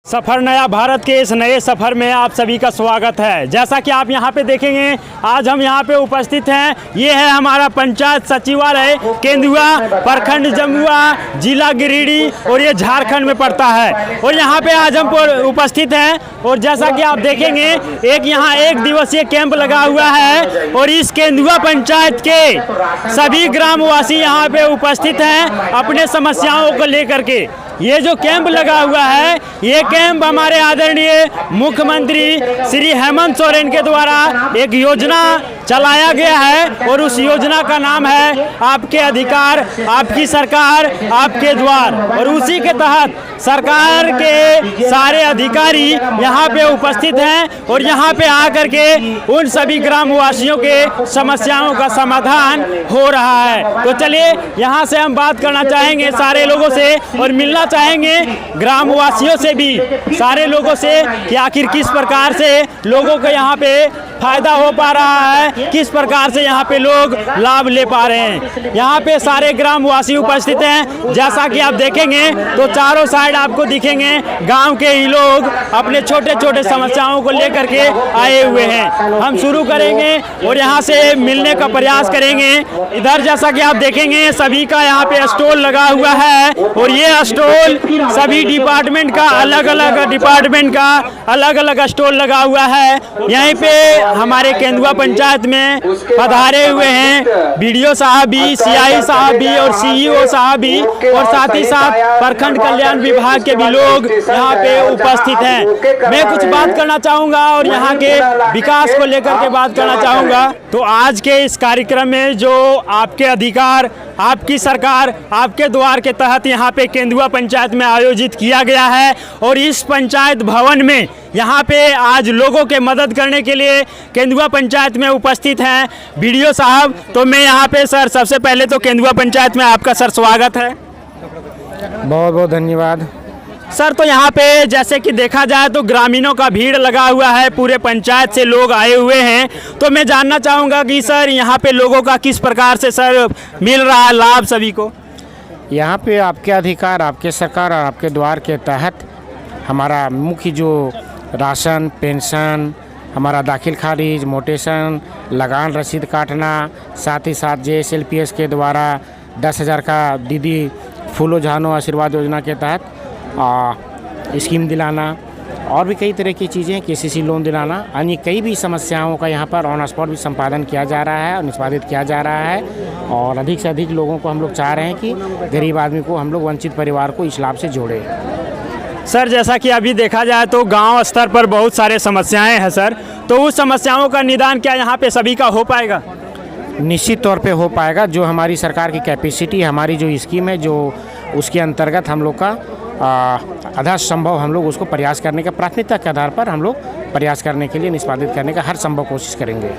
सफ़र नया भारत के इस नए सफ़र में आप सभी का स्वागत है। जैसा कि आप यहाँ पे देखेंगे, आज हम यहाँ पे उपस्थित हैं। ये है हमारा पंचायत सचिवालय केंदुआ, प्रखंड जमुआ, जिला गिरिडीह और ये झारखंड में पड़ता है। और यहाँ पे आज हम उपस्थित हैं और जैसा कि आप देखेंगे, एक यहाँ 1 दिवसीय कैंप लगा हुआ है और इस केंदुआ पंचायत के सभी ग्रामवासी यहाँ पे उपस्थित हैं अपने समस्याओं को लेकर के। ये जो कैंप लगा हुआ है, ये कैंप हमारे आदरणीय मुख्यमंत्री श्री हेमंत सोरेन के द्वारा एक योजना चलाया गया है और उस योजना का नाम है आपके अधिकार, आपकी सरकार, आपके द्वार। और उसी के तहत सरकार के सारे अधिकारी यहाँ पे उपस्थित हैं और यहाँ पे आकर के उन सभी ग्रामवासियों के समस्याओं का समाधान हो रहा है। तो चलिए यहाँ से हम बात करना चाहेंगे सारे लोगों से और मिलना चाहेंगे ग्रामवासियों से भी, सारे लोगों से, कि आखिर किस प्रकार से लोगों को यहाँ पे फायदा हो पा रहा है, किस प्रकार से यहाँ पे लोग लाभ ले पा रहे हैं। यहाँ पे सारे ग्रामवासी उपस्थित हैं। जैसा कि आप देखेंगे तो चारों साइड आपको दिखेंगे गांव के ही लोग अपने छोटे छोटे समस्याओं को लेकर के आए हुए हैं। हम शुरू करेंगे और यहाँ से मिलने का प्रयास करेंगे। इधर जैसा कि आप देखेंगे सभी का यहाँ पे स्टॉल लगा हुआ है और ये स्टॉल सभी डिपार्टमेंट का अलग अलग स्टॉल लगा हुआ है। यहीं पे हमारे केंदुआ पंचायत में पधारे हुए हैं बीडीओ साहब भी, सीआई साहब भी और सीईओ साहब भी और साथ ही साथ प्रखंड कल्याण विभाग के भी लोग यहाँ पे उपस्थित हैं। मैं कुछ बात करना चाहूँगा और यहाँ के विकास को लेकर के बात करना चाहूँगा। तो आज के इस कार्यक्रम में जो आपके अधिकार, आपकी सरकार, आपके द्वार के तहत यहाँ पे केंदुआ पंचायत में आयोजित किया गया है और इस पंचायत भवन में यहाँ पे आज लोगों के मदद करने के लिए केंदुआ पंचायत में उपस्थित हैं बीडीओ साहब। तो मैं यहाँ पे सर, सबसे पहले तो केंदुआ पंचायत में आपका सर स्वागत है। बहुत बहुत धन्यवाद सर। तो यहाँ पे जैसे कि देखा जाए तो ग्रामीणों का भीड़ लगा हुआ है, पूरे पंचायत से लोग आए हुए हैं। तो मैं जानना चाहूँगा कि सर यहाँ पे लोगों का किस प्रकार से सर मिल रहा है लाभ सभी को? यहाँ पे आपके अधिकार, आपके सरकार और आपके द्वार के तहत हमारा मुख्य जो राशन, पेंशन, हमारा दाखिल खारिज, मोटेशन, लगान रसीद काटना, साथ ही साथ JSLPS के द्वारा 10,000 का दीदी फूलो झानो आशीर्वाद योजना के तहत स्कीम दिलाना और भी कई तरह की चीज़ें, KCC लोन दिलाना, अन्य कई भी समस्याओं का यहाँ पर ऑन स्पॉट भी संपादन किया जा रहा है और निष्पादित किया जा रहा है। और अधिक से अधिक लोगों को हम लोग चाह रहे हैं कि गरीब आदमी को, हम लोग वंचित परिवार को इस लाभ से जोड़ें। सर जैसा कि अभी देखा जाए तो गांव स्तर पर बहुत सारे समस्याएं हैं सर, तो उस समस्याओं का निदान क्या यहाँ पे सभी का हो पाएगा? निश्चित तौर पे हो पाएगा। जो हमारी सरकार की कैपेसिटी, हमारी जो स्कीम है, जो उसके अंतर्गत हम लोग का आधा संभव हम लोग उसको प्रयास करने का, प्राथमिकता के आधार पर हम लोग प्रयास करने के लिए, निष्पादित करने का हर संभव कोशिश करेंगे।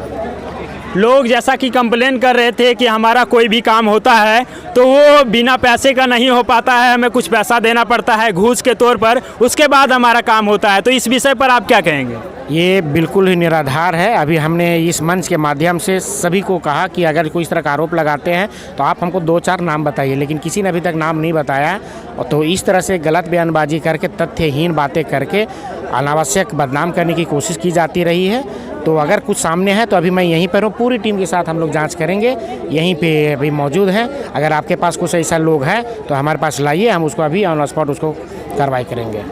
लोग जैसा कि कंप्लेन कर रहे थे कि हमारा कोई भी काम होता है तो वो बिना पैसे का नहीं हो पाता है, हमें कुछ पैसा देना पड़ता है घूस के तौर पर, उसके बाद हमारा काम होता है। तो इस विषय पर आप क्या कहेंगे? ये बिल्कुल ही निराधार है। अभी हमने इस मंच के माध्यम से सभी को कहा कि अगर कोई इस तरह का आरोप लगाते हैं तो आप हमको 2-4 नाम बताइए, लेकिन किसी ने अभी तक नाम नहीं बताया। और तो इस तरह से गलत बयानबाजी करके, तथ्यहीन बातें करके अनावश्यक बदनाम करने की कोशिश की जाती रही है। तो अगर कुछ सामने है तो अभी मैं यहीं पर हूँ, पूरी टीम के साथ हम लोग जांच करेंगे, यहीं पे अभी मौजूद हैं। अगर आपके पास कुछ ऐसा लोग हैं तो हमारे पास लाइए, हम उसको अभी ऑन स्पॉट उसको कार्रवाई करेंगे।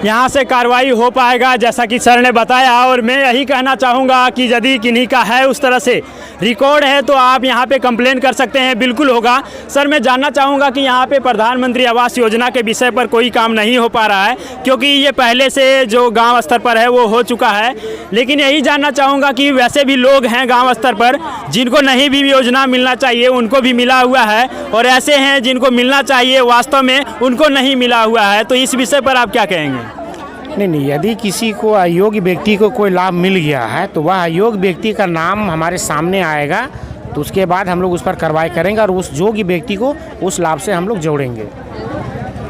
यहाँ से कार्रवाई हो पाएगा जैसा कि सर ने बताया। और मैं यही कहना चाहूँगा कि यदि किन्हीं का है उस तरह से रिकॉर्ड है तो आप यहाँ पे कंप्लेन कर सकते हैं, बिल्कुल होगा। सर मैं जानना चाहूँगा कि यहाँ पे प्रधानमंत्री आवास योजना के विषय पर कोई काम नहीं हो पा रहा है, क्योंकि ये पहले से जो गांव स्तर पर है वो हो चुका है। लेकिन यही जानना चाहूँगा कि वैसे भी लोग हैं गाँव स्तर पर जिनको नहीं भी योजना मिलना चाहिए उनको भी मिला हुआ है, और ऐसे हैं जिनको मिलना चाहिए वास्तव में उनको नहीं मिला हुआ है। तो इस विषय पर आप क्या कहेंगे? नहीं, यदि किसी को अयोग्य व्यक्ति को कोई लाभ मिल गया है तो वह अयोग्य व्यक्ति का नाम हमारे सामने आएगा, तो उसके बाद हम लोग उस पर कार्रवाई करेंगे और उस योग्य व्यक्ति को उस लाभ से हम लोग जोड़ेंगे।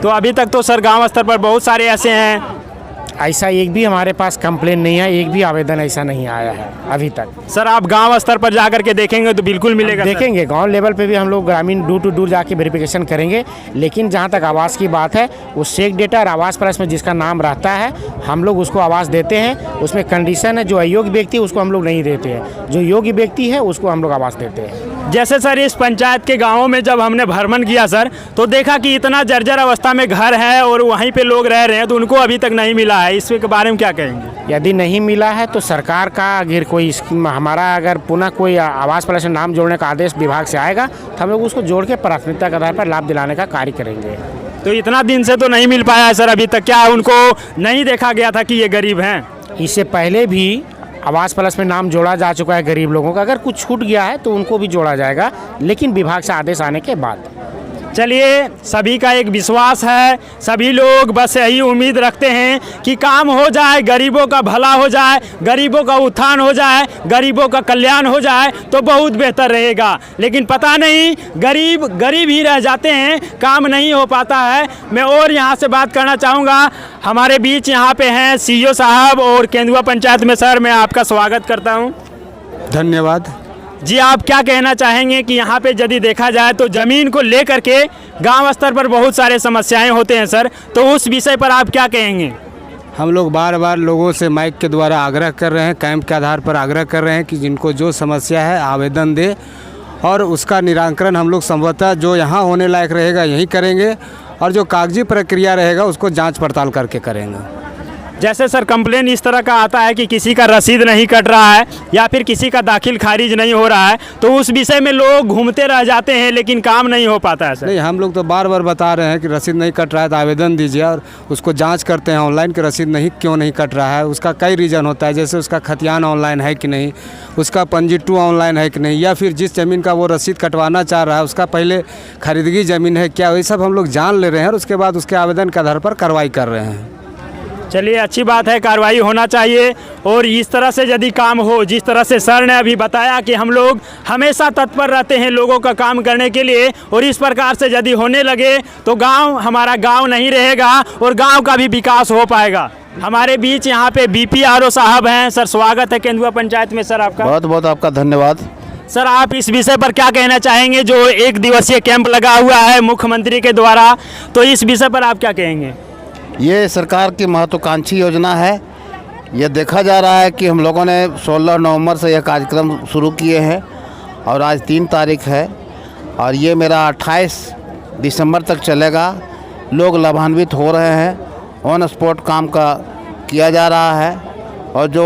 तो अभी तक तो सर गांव स्तर पर बहुत सारे ऐसे हैं ऐसा एक भी हमारे पास कंप्लेन नहीं है, एक भी आवेदन ऐसा नहीं आया है अभी तक। सर आप गांव स्तर पर जा करके देखेंगे तो बिल्कुल मिलेगा। देखेंगे गांव लेवल पे भी हम लोग ग्रामीण डूर टू डूर जाके वेरिफिकेशन करेंगे, लेकिन जहां तक आवास की बात है वो चेक डेटा और आवास प्लस में जिसका नाम रहता है हम लोग उसको आवास देते हैं। उसमें कंडीशन है जो अयोग्य व्यक्ति है उसको हम लोग नहीं देते हैं, जो योग्य व्यक्ति है उसको हम लोग आवास देते हैं। जैसे सर इस पंचायत के गांवों में जब हमने भ्रमण किया सर तो देखा कि इतना जर्जर अवस्था में घर है और वहीं पे लोग रह रहे हैं, तो उनको अभी तक नहीं मिला है। इसके बारे में क्या कहेंगे? यदि नहीं मिला है तो सरकार का अगर कोई स्कीम हमारा अगर पुनः कोई आवास प्लस में नाम जोड़ने का आदेश विभाग से आएगा तो हम लोग उसको जोड़ के प्राथमिकता के आधार पर लाभ दिलाने का कार्य करेंगे। तो इतना दिन से तो नहीं मिल पाया है सर अभी तक, क्या उनको नहीं देखा गया था कि ये गरीब हैं? इससे पहले भी आवास प्लस में नाम जोड़ा जा चुका है गरीब लोगों का, अगर कुछ छूट गया है तो उनको भी जोड़ा जाएगा, लेकिन विभाग से आदेश आने के बाद। चलिए सभी का एक विश्वास है, सभी लोग बस यही उम्मीद रखते हैं कि काम हो जाए, गरीबों का भला हो जाए, गरीबों का उत्थान हो जाए, गरीबों का कल्याण हो जाए तो बहुत बेहतर रहेगा। लेकिन पता नहीं गरीब गरीब ही रह जाते हैं, काम नहीं हो पाता है। मैं और यहाँ से बात करना चाहूँगा, हमारे बीच यहाँ पे हैं सीईओ साहब और केंदुआ पंचायत में। सर मैं आपका स्वागत करता हूँ। धन्यवाद जी, आप क्या कहना चाहेंगे कि यहाँ पे यदि देखा जाए तो ज़मीन को लेकर के गांव स्तर पर बहुत सारे समस्याएं होते हैं सर, तो उस विषय पर आप क्या कहेंगे? हम लोग बार बार लोगों से माइक के द्वारा आग्रह कर रहे हैं, कैंप के आधार पर आग्रह कर रहे हैं कि जिनको जो समस्या है आवेदन दे और उसका निराकरण हम लोग संभवतः जो यहाँ होने लायक रहेगा यहीं करेंगे और जो कागजी प्रक्रिया रहेगा उसको जाँच पड़ताल करके करेंगे। जैसे सर कंप्लेन इस तरह का आता है कि किसी का रसीद नहीं कट रहा है या फिर किसी का दाखिल खारिज नहीं हो रहा है, तो उस विषय में लोग घूमते रह जाते हैं लेकिन काम नहीं हो पाता है सर। नहीं, हम लोग तो बार बार बता रहे हैं कि रसीद नहीं कट रहा है तो आवेदन दीजिए और उसको जांच करते हैं ऑनलाइन कि रसीद क्यों नहीं कट रहा है। उसका कई रीज़न होता है, जैसे उसका खतियान ऑनलाइन है कि नहीं, उसका पंजीटू ऑनलाइन है कि नहीं, या फिर जिस ज़मीन का वो रसीद कटवाना चाह रहा है उसका पहले खरीदगी ज़मीन है क्या, ये सब हम लोग जान ले रहे हैं और उसके बाद उसके आवेदन के आधार पर कार्रवाई कर रहे हैं। चलिए अच्छी बात है, कार्रवाई होना चाहिए। और इस तरह से यदि काम हो, जिस तरह से सर ने अभी बताया कि हम लोग हमेशा तत्पर रहते हैं लोगों का काम करने के लिए, और इस प्रकार से यदि होने लगे तो गांव हमारा गांव नहीं रहेगा और गांव का भी विकास हो पाएगा। हमारे बीच यहाँ पे BPRO साहब हैं। सर स्वागत है केंदुआ पंचायत में सर आपका। बहुत बहुत आपका धन्यवाद। सर आप इस विषय पर क्या कहना चाहेंगे, जो 1 दिवसीय कैंप लगा हुआ है मुख्यमंत्री के द्वारा, तो इस विषय पर आप क्या कहेंगे? ये सरकार की महत्वाकांक्षी योजना है। ये देखा जा रहा है कि हम लोगों ने 16 नवंबर से यह कार्यक्रम शुरू किए हैं और आज 3 तारीख है और ये मेरा 28 दिसंबर तक चलेगा। लोग लाभान्वित हो रहे हैं, ऑन स्पॉट काम का किया जा रहा है और जो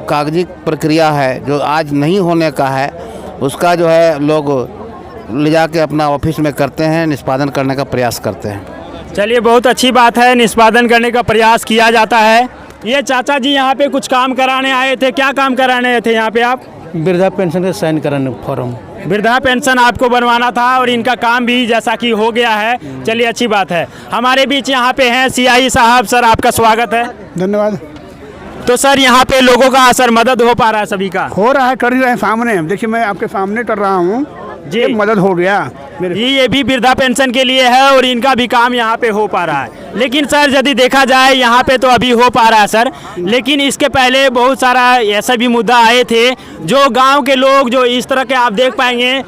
कागजी प्रक्रिया है जो आज नहीं होने का है उसका जो है लोग ले जाके अपना ऑफिस में करते हैं, निष्पादन करने का प्रयास करते हैं। चलिए बहुत अच्छी बात है, निष्पादन करने का प्रयास किया जाता है। ये चाचा जी यहाँ पे कुछ काम कराने आए थे, क्या काम कराने आए थे यहाँ पे आप? वृद्धा पेंशन के साइन कराने फॉर्म। वृद्धा पेंशन आपको बनवाना था और इनका काम भी जैसा कि हो गया है। चलिए अच्छी बात है। हमारे बीच यहाँ पे हैं CI साहब। सर आपका स्वागत है। धन्यवाद। तो सर यहाँ पे लोगों का असर मदद हो पा रहा है? सभी का हो रहा है, कर ही रहे हैं सामने। देखिए मैं आपके सामने कर रहा हूँ जी, मदद हो गया मेरे। ये भी वृद्धा पेंशन के लिए है और इनका भी काम यहाँ पे हो पा रहा है। लेकिन सर यदि देखा जाए यहाँ पे तो अभी हो पा रहा है सर, लेकिन इसके पहले बहुत सारा ऐसा भी मुद्दा आए थे जो गांव के लोग जो इस तरह के आप देख पाएंगे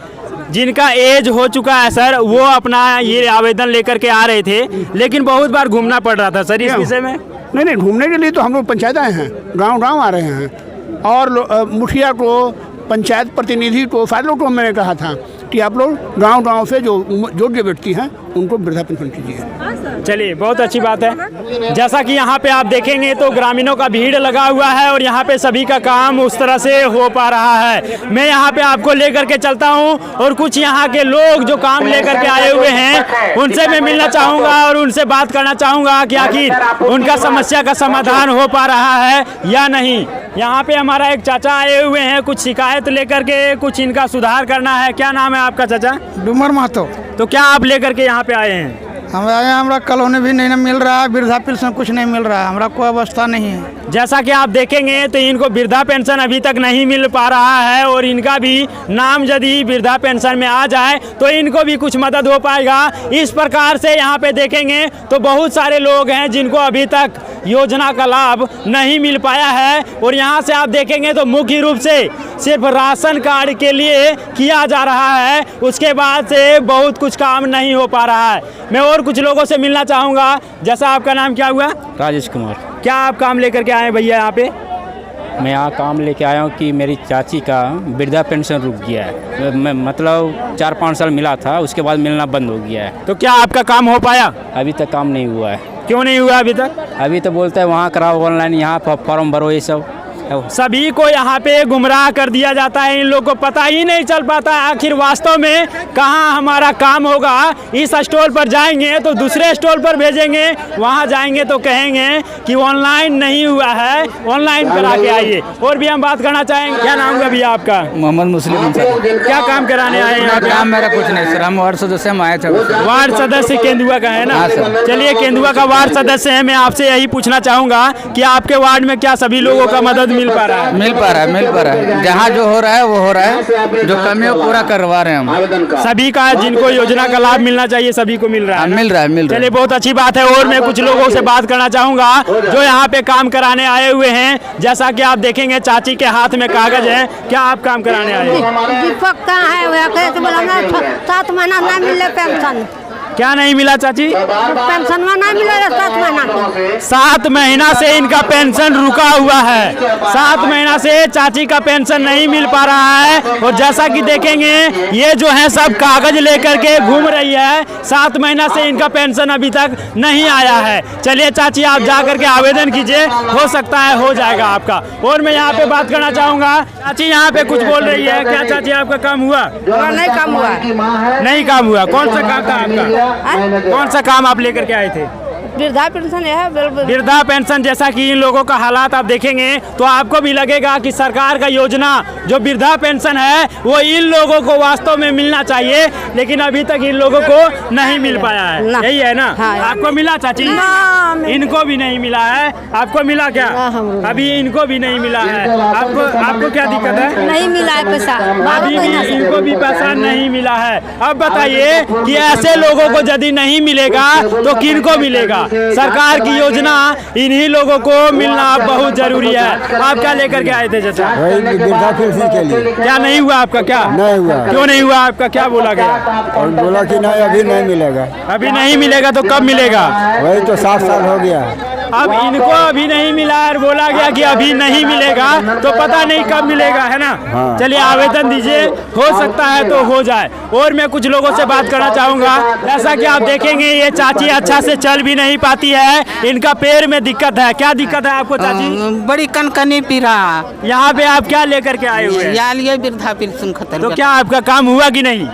जिनका एज हो चुका है सर, वो अपना ये आवेदन लेकर के आ रहे थे, लेकिन बहुत बार घूमना पड़ रहा था सर इस विषय में। नहीं, घूमने के लिए तो हम लोग पंचायत आए हैं, गाँव आ रहे हैं और मुखिया को, पंचायत प्रतिनिधि को, सारे लोग को मैंने कहा था कि आप लोग गांव से जो योग्य व्यक्ति हैं उनको वृद्धा पेंशन कीजिए। चलिए बहुत अच्छी बात है। जैसा कि यहाँ पे आप देखेंगे तो ग्रामीणों का भीड़ लगा हुआ है और यहाँ पे सभी का काम उस तरह से हो पा रहा है। मैं यहाँ पे आपको लेकर के चलता हूँ और कुछ यहाँ के लोग जो काम लेकर के आए हुए हैं उनसे मैं मिलना चाहूँगा और उनसे बात करना चाहूँगा कि आखिर उनका समस्या का समाधान हो पा रहा है या नहीं। यहाँ पे हमारा एक चाचा आए हुए हैं कुछ शिकायत लेकर के, कुछ इनका सुधार करना है। क्या नाम है आपका चाचा? डूमर महतो। तो क्या आप लेकर के यहाँ पे आए हैं? हमारा कॉलोनी भी नहीं मिल रहा है, वृद्धा पेंशन कुछ नहीं मिल रहा है, हमारा कोई अवस्था नहीं है। जैसा कि आप देखेंगे तो इनको वृद्धा पेंशन अभी तक नहीं मिल पा रहा है और इनका भी नाम यदि वृद्धा पेंशन में आ जाए तो इनको भी कुछ मदद हो पाएगा। इस प्रकार से यहाँ पे देखेंगे तो बहुत सारे लोग हैं जिनको अभी तक योजना का लाभ नहीं मिल पाया है और यहाँ से आप देखेंगे तो मुख्य रूप से सिर्फ राशन कार्ड के लिए किया जा रहा है, उसके बाद से बहुत कुछ काम नहीं हो पा रहा है। मैं और कुछ लोगों से मिलना चाहूँगा। जैसा आपका नाम क्या हुआ? राजेश कुमार। क्या आप काम लेकर के आए हैं भैया यहाँ पे? मैं यहाँ काम लेके आया हूँ कि मेरी चाची का वृद्धा पेंशन रुक गया है। मैं मतलब 4-5 साल मिला था, उसके बाद मिलना बंद हो गया है। तो क्या आपका काम हो पाया? अभी तक काम नहीं हुआ है। क्यों नहीं हुआ अभी तक? अभी तो बोलते हैं वहाँ कराओ ऑनलाइन, यहाँ फॉर्म भरो, ये सब सभी को यहाँ पे गुमराह कर दिया जाता है। इन लोगों को पता ही नहीं चल पाता आखिर वास्तव में कहाँ हमारा काम होगा। इस स्टॉल पर जाएंगे तो दूसरे स्टॉल पर भेजेंगे, वहाँ जाएंगे तो कहेंगे कि ऑनलाइन नहीं हुआ है, ऑनलाइन करा के आइए। और भी हम बात करना चाहेंगे। क्या नाम है भैया आपका? मोहम्मद मुस्लिम सर। क्या काम कराने आए हैं? काम मेरा कुछ नहीं सर, हम वार्ड सदस्य हम आए थे। वार्ड सदस्य केंदुआ का है ना? चलिए, केंदुआ का वार्ड सदस्य है। मैं आपसे यही पूछना चाहूँगा कि आपके वार्ड में क्या सभी लोगों का मदद मिल पा रहा है? मिल पा रहा है। जहाँ जो हो रहा है वो हो रहा है, जो कमी है वो पूरा करवा रहे हैं हम। सभी का जिनको योजना का लाभ मिलना चाहिए सभी को मिल रहा है? मिल रहा है। चलिए, बहुत अच्छी बात है। और मैं कुछ लोगों से बात करना चाहूँगा जो यहाँ पे काम कराने आए हुए हैं। जैसा कि आप देखेंगे चाची के हाथ में कागज है। क्या आप काम कराने आए हैं? दीपक कहाँ है? 7 महीना नहीं मिले पेंशन। क्या नहीं मिला चाची? पेंशन में नहीं मिला 7 महीना। 7 महीना से इनका पेंशन रुका हुआ है। 7 महीना से चाची का पेंशन नहीं मिल पा रहा है। और जैसा कि देखेंगे ये जो है सब कागज लेकर के घूम रही है। 7 महीना से इनका पेंशन अभी तक नहीं आया है। चलिए चाची, आप जा करके आवेदन कीजिए, हो सकता है हो जाएगा आपका। और मैं यहाँ पे बात करना चाहूँगा। चाची यहाँ पे कुछ बोल रही है। क्या चाची आपका काम हुआ? नहीं काम हुआ। नहीं काम हुआ। कौन सा काम था आपका? कौन सा काम आप लेकर के आए थे? वृद्धा पेंशन है। वृद्धा पेंशन। जैसा कि इन लोगों का हालात आप देखेंगे तो आपको भी लगेगा कि सरकार का योजना जो वृद्धा पेंशन है वो इन लोगों को वास्तव में मिलना चाहिए, लेकिन अभी तक इन लोगों को नहीं मिल पाया है। यही है ना? हाँ। आपको मिला चाची? इनको भी नहीं मिला है। आपको मिला क्या? अभी इनको भी नहीं मिला है। आपको क्या दिक्कत है? नहीं मिला है पैसा। अभी भी इनको भी पैसा नहीं मिला है। अब बताइए कि ऐसे लोगों को यदि नहीं मिलेगा तो किनको मिलेगा? सरकार की योजना इन्हीं लोगों को मिलना बहुत जरूरी है। आप क्या लेकर के आए थे चाचा? वृद्धा पेंशन के लिए। क्या नहीं हुआ आपका? क्या नहीं हुआ? क्यों नहीं हुआ आपका? क्या बोला गया? और बोला कि नहीं अभी नहीं मिलेगा। अभी नहीं मिलेगा तो कब मिलेगा? वही तो 7 साल हो गया। अब इनको अभी नहीं मिला और बोला गया कि अभी नहीं मिलेगा, तो पता नहीं कब मिलेगा, है ना? हाँ। चलिए आवेदन दीजिए, हो सकता है तो हो जाए। और मैं कुछ लोगों से बात करना चाहूँगा। जैसा कि आप देखेंगे ये चाची अच्छा से चल भी नहीं पाती है, इनका पैर में दिक्कत है। क्या दिक्कत है आपको चाची? बड़ी कनकनी पी रहा। यहाँ पे आप क्या लेकर के आए हुए हैं? यहाँ लिए वृद्धा पेंशन खत्म। तो क्या आपका काम हुआ कि नहीं?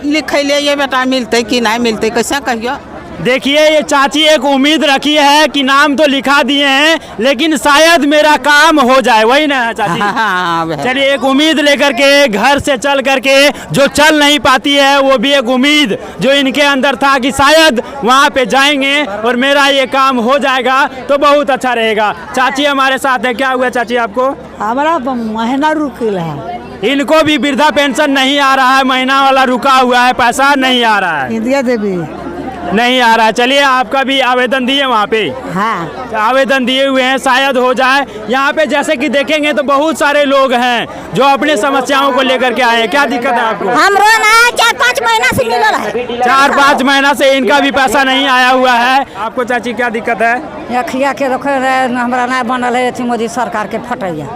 लिखे ले ये बेटा मिलते कि नहीं मिलते, कैसे कहियो? देखिए ये चाची एक उम्मीद रखी है कि नाम तो लिखा दिए हैं लेकिन शायद मेरा काम हो जाए, वही ना है चाची? हाँ। चलिए, एक उम्मीद लेकर के घर से चल करके जो चल नहीं पाती है वो भी एक उम्मीद जो इनके अंदर था कि शायद वहाँ पे जाएंगे और मेरा ये काम हो जाएगा तो बहुत अच्छा रहेगा। चाची हमारे साथ है। क्या हुआ चाची आपको? हमारा महीना रुकिल है। इनको भी वृद्धा पेंशन नहीं आ रहा है, महीना वाला रुका हुआ है, पैसा नहीं आ रहा है। इंदिरा देवी नहीं आ रहा है। चलिए, आपका भी आवेदन दिए वहाँ पे? हाँ, आवेदन दिए हुए हैं, शायद हो जाए। यहाँ पे जैसे कि देखेंगे तो बहुत सारे लोग हैं जो अपने समस्याओं को लेकर के आए हैं। क्या दिक्कत है आपको? हम 4-5 महीना से मिल रहा है। 4-5 महीना से इनका भी पैसा नहीं आया हुआ है। आपको चाची क्या दिक्कत है? अखिया के रखे हमारा नहीं बनल है, मोदी सरकार के फटैया।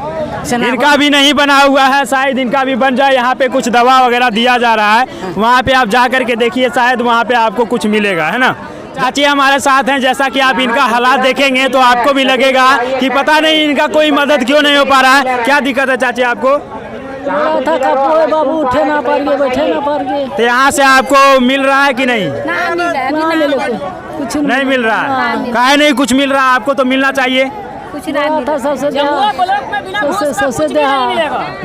इनका भी नहीं बना हुआ है, शायद इनका भी बन जाए। यहाँ पे कुछ दवा वगैरह दिया जा रहा है, वहाँ पे आप जा करके देखिए, शायद वहाँ पे आपको कुछ मिलेगा, है ना? चाची हमारे साथ हैं। जैसा कि आप इनका हालात देखेंगे तो आपको भी लगेगा कि पता नहीं इनका कोई मदद क्यों नहीं हो पा रहा है। क्या दिक्कत है चाची आपको? बाबू उठे ना पारिए, बैठे ना पारिए। तो यहाँ से आपको मिल रहा है कि नहीं? कुछ नहीं मिल रहा है। काहे नहीं कुछ मिल रहा है? आपको तो मिलना चाहिए। कुछ नहीं सबसे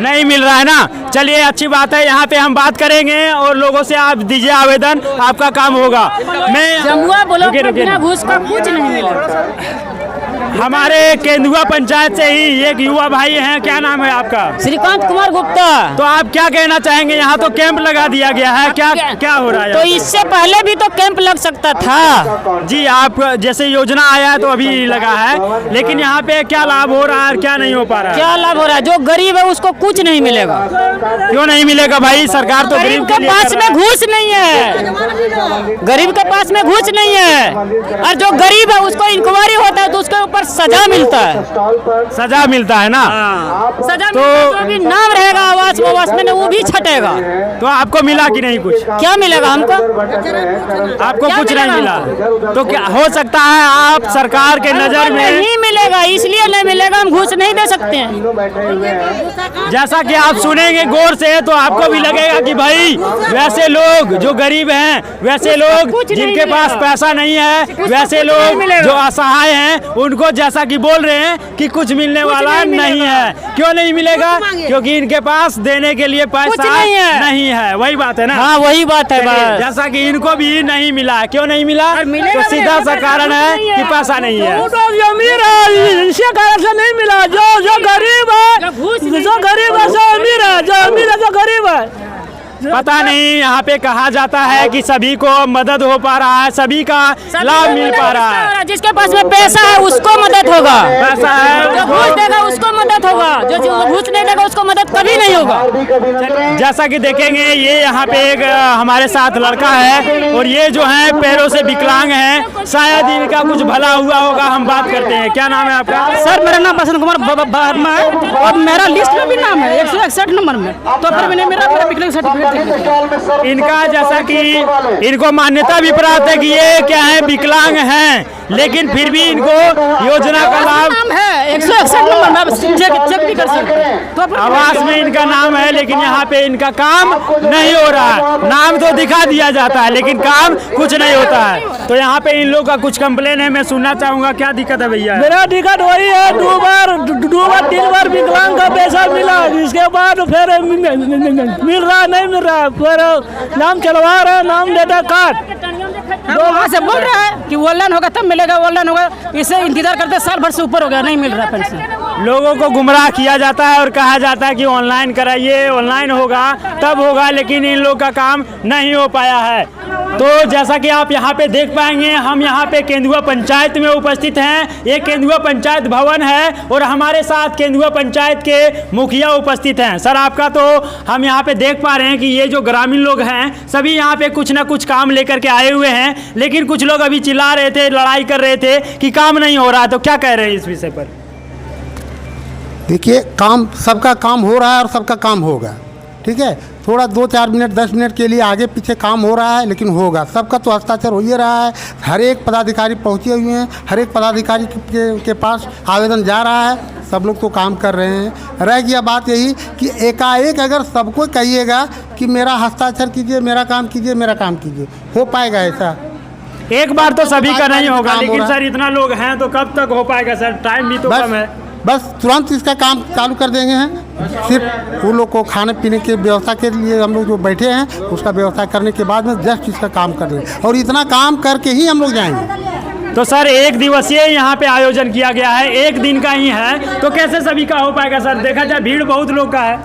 नहीं मिल रहा है ना। चलिए अच्छी बात है, यहाँ पे हम बात करेंगे और लोगों से आप दीजिए आवेदन, आपका काम होगा। मैं जमुआ ब्लॉक में बिना घूस का कुछ नहीं मिला। हमारे केंदुआ पंचायत से ही एक युवा भाई हैं, क्या नाम है आपका? श्रीकांत कुमार गुप्ता। तो आप क्या कहना चाहेंगे? यहाँ तो कैंप लगा दिया गया है, क्या क्या हो रहा है? तो इससे पहले भी तो कैंप लग सकता था जी। आप जैसे योजना आया है तो अभी लगा है, लेकिन यहाँ पे क्या लाभ हो रहा है, क्या नहीं हो पा रहा है? क्या लाभ हो रहा है? जो गरीब है उसको कुछ नहीं मिलेगा। क्यों नहीं मिलेगा भाई? सरकार तो गरीब के पास में घूस नहीं है, गरीब के पास में घूस नहीं है। और जो गरीब है उसको इंक्वायरी होता है तो उसके ऊपर सजा मिलता है। सजा मिलता है ना? सजा तो जो भी नाम रहेगा आवास में वो भी छटेगा। तो आपको मिला कि नहीं कुछ? क्या मिलेगा हमको? आपको कुछ नहीं मिला तो क्या हो सकता है? आप सरकार के नजर में नहीं मिलेगा, इसलिए नहीं मिलेगा, हम घूस नहीं दे सकते हैं। जैसा कि आप सुनेंगे गौर से तो आपको भी लगेगा कि भाई वैसे लोग जो गरीब हैं, वैसे लोग जिनके पास पैसा नहीं है, वैसे लोग जो असहाय हैं, उनको जैसा कि बोल रहे हैं कि कुछ मिलने वाला नहीं है। क्यों नहीं मिलेगा? क्योंकि इनके पास देने के लिए पैसा नहीं है। वही बात है ना? हाँ वही बात है। जैसा कि इनको भी नहीं मिला। क्यों नहीं मिला? तो सीधा सा कारण है कि पैसा नहीं है। जो अमीर है इसी कारण से नहीं मिला। जो गरीब है, जो गरीब है जो अमीर है, जो अमीर है जो गरीब है। पता नहीं, यहाँ पे कहा जाता है कि सभी को मदद हो पा रहा है, सभी का लाभ मिल पा रहा है। जिसके पास में पैसा है उसको मदद होगा, पैसा है जो घूस देगा उसको मदद होगा, जो घूस नहीं देगा उसको मदद कभी नहीं होगा। जैसा कि देखेंगे ये यहाँ पे एक हमारे साथ लड़का है और ये जो है पैरों से विकलांग है, शायद इनका कुछ भला हुआ होगा। हम बात करते हैं। क्या नाम है आपका? सर मेरा नाम बसंत कुमार वर्मा है और मेरा लिस्ट में भी नाम है 161 नंबर में। तो फिर मैंने मेरा विकलांग सर्टिफिकेट। इनका जैसा कि इनको मान्यता भी प्राप्त है कि ये क्या है, विकलांग हैं, लेकिन फिर भी इनको योजना का लाभ है 161 नंबर में चेक भी कर सकते हैं। तो आवास में इनका नाम है, लेकिन यहाँ पे इनका काम नहीं हो रहा है। नाम तो दिखा दिया जाता है लेकिन काम कुछ नहीं होता है। तो यहाँ पे इन लोगों का कुछ कंप्लेन है, मैं सुनना चाहूंगा। क्या दिक्कत है भैया? मेरा दिक्कत वही है, दो बार 3 बार विकलांग का पैसा मिला, इसके बाद फिर मिल रहा नहीं मिल रहा, फिर नाम चलवा रहे, नाम डेटा कार्ड वहाँ से बोल रहा है कि ऑनलाइन होगा तब मिलेगा, ऑनलाइन होगा। इसे इंतजार करते साल भर से ऊपर हो गया, नहीं मिल रहा पेंशन। लोगों को गुमराह किया जाता है और कहा जाता है कि ऑनलाइन कराइए, ऑनलाइन होगा तब होगा, लेकिन इन लोग का काम नहीं हो पाया है। तो जैसा कि आप यहाँ पे देख पाएंगे, हम यहाँ पे केंदुआ पंचायत में उपस्थित हैं। ये केंदुआ पंचायत भवन है और हमारे साथ केंदुआ पंचायत के मुखिया उपस्थित हैं। सर आपका तो हम यहाँ पे देख पा रहे हैं कि ये जो ग्रामीण लोग हैं सभी यहाँ पे कुछ ना कुछ काम लेकर के आए हुए हैं, लेकिन कुछ लोग अभी चिल्ला रहे थे, लड़ाई कर रहे थे कि काम नहीं हो रहा है। तो क्या कह रहे हैं इस विषय पर? देखिए, काम सबका काम हो रहा है और सबका काम होगा, ठीक है। थोड़ा 2-4 मिनट 10 मिनट के लिए आगे पीछे काम हो रहा है, लेकिन होगा। सबका तो हस्ताक्षर हो ही रहा है। हर एक पदाधिकारी पहुँचे हुए हैं, हर एक पदाधिकारी के पास आवेदन जा रहा है। सब लोग तो काम कर रहे हैं। रह गया बात यही कि एकाएक अगर सबको कहिएगा कि मेरा हस्ताक्षर कीजिए, मेरा काम कीजिए, मेरा काम कीजिए, हो पाएगा ऐसा? एक बार तो सभी का नहीं होगा, लेकिन सर इतना लोग हैं तो कब तक हो पाएगा सर? टाइम भी तो कम है। बस तुरंत इसका काम चालू कर देंगे हैं। सिर्फ वो लोग को खाने पीने की व्यवस्था के लिए हम लोग जो बैठे हैं, उसका व्यवस्था करने के बाद में जस्ट इसका काम कर देंगे और इतना काम करके ही हम लोग जाएंगे। तो सर 1 दिवसीय यहाँ पे आयोजन किया गया है, 1 दिन का ही है, तो कैसे सभी का हो पाएगा सर? देखा जाए भीड़ बहुत लोग का है।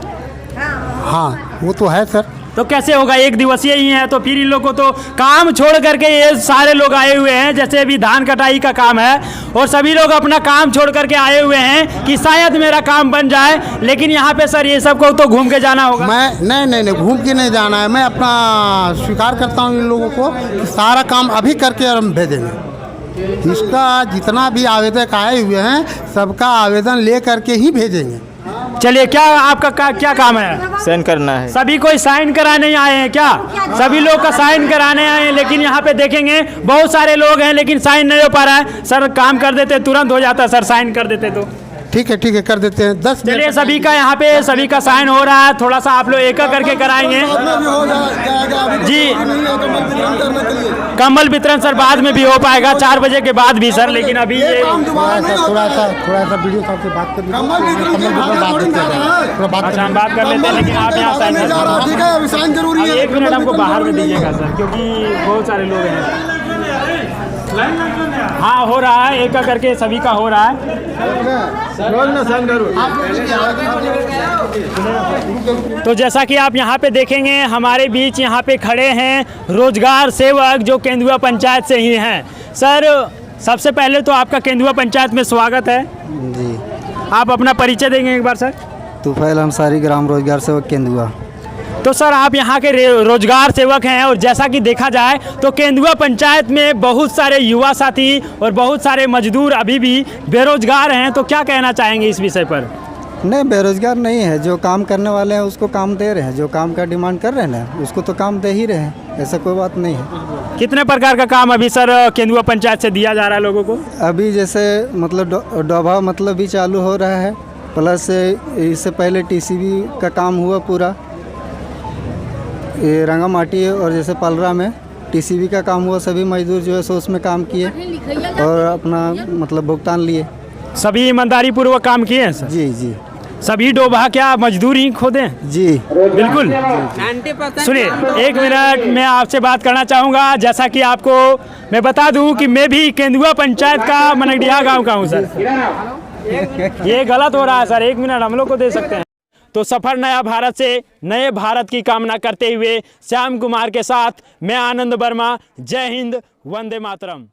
हाँ वो तो है सर। तो कैसे होगा? 1 दिवसीय ही है तो फिर इन लोगों को तो काम छोड़ करके ये सारे लोग आए हुए हैं, जैसे अभी धान कटाई का काम है और सभी लोग अपना काम छोड़ करके आए हुए हैं कि शायद मेरा काम बन जाए, लेकिन यहाँ पे सर ये सबको तो घूम के जाना होगा। मैं नहीं घूम के नहीं जाना है। मैं अपना स्वीकार करता हूँ इन लोगों को कि सारा काम अभी करके हम भेजेंगे। इसका जितना भी आवेदक आए हुए हैं सबका आवेदन ले करके ही भेजेंगे। चलिए, क्या आपका क्या काम है? साइन करना है। सभी कोई साइन कराने आए हैं क्या? सभी लोग का साइन कराने आए हैं, लेकिन यहाँ पे देखेंगे बहुत सारे लोग हैं लेकिन साइन नहीं हो पा रहा है। सर काम कर देते तुरंत हो जाता, सर साइन कर देते तो। ठीक है कर देते हैं 10 चलिए सभी का यहाँ पे सभी का साइन हो रहा है, थोड़ा सा आप लोग एक करके कराएंगे जी। कम्बल वितरण सर बाद में भी हो पाएगा 4 बजे के बाद भी सर, लेकिन अभी ये थोड़ा सा वीडियो साहब से बात कर अच्छा हम बात कर लेते हैं, लेकिन आप यहाँ साइन जरूरी है। 1 मिनट हमको बाहर में दीजिएगा सर, क्योंकि बहुत सारे लोग हैं। हाँ हो रहा है, एक करके सभी का हो रहा है। तो जैसा कि आप यहाँ पे देखेंगे हमारे बीच यहाँ पे खड़े हैं रोजगार सेवक जो केंदुआ पंचायत से ही हैं। सर सबसे पहले तो आपका केंदुआ पंचायत में स्वागत है जी। आप अपना परिचय देंगे एक बार सर? तुफैल अंसारी, ग्राम रोजगार सेवक केंदुआ। तो सर आप यहाँ के रोजगार सेवक हैं और जैसा कि देखा जाए तो केंदुआ पंचायत में बहुत सारे युवा साथी और बहुत सारे मजदूर अभी भी बेरोजगार हैं, तो क्या कहना चाहेंगे इस विषय पर? नहीं, बेरोजगार नहीं है, जो काम करने वाले हैं उसको काम दे रहे हैं, जो काम का डिमांड कर रहे हैं ना उसको तो काम दे ही रहे हैं, ऐसा कोई बात नहीं है। कितने प्रकार का काम अभी सर केंदुआ पंचायत से दिया जा रहा है लोगों को? अभी जैसे मतलब डोभा मतलब भी चालू हो रहा है, प्लस इससे पहले TCB का काम हुआ पूरा, ये रंगा माटी और जैसे पलरा में TCB का काम हुआ, सभी मजदूर जो है सो उसमें काम किए और अपना मतलब भुगतान लिए। सभी ईमानदारी पूर्वक काम किए हैं सर? जी। सभी डोभा क्या मजदूर ही खोदे? जी बिल्कुल। सुनिए 1 मिनट मैं आपसे बात करना चाहूँगा। जैसा कि आपको मैं बता दूं कि मैं भी केंदुआ पंचायत का मनगडिया गांव का हूँ सर। ये गलत हो रहा है सर, 1 मिनट हम लोग को दे सकते हैं। तो सफर नया भारत से नए भारत की कामना करते हुए श्याम कुमार के साथ मैं आनंद वर्मा। जय हिंद, वंदे मातरम।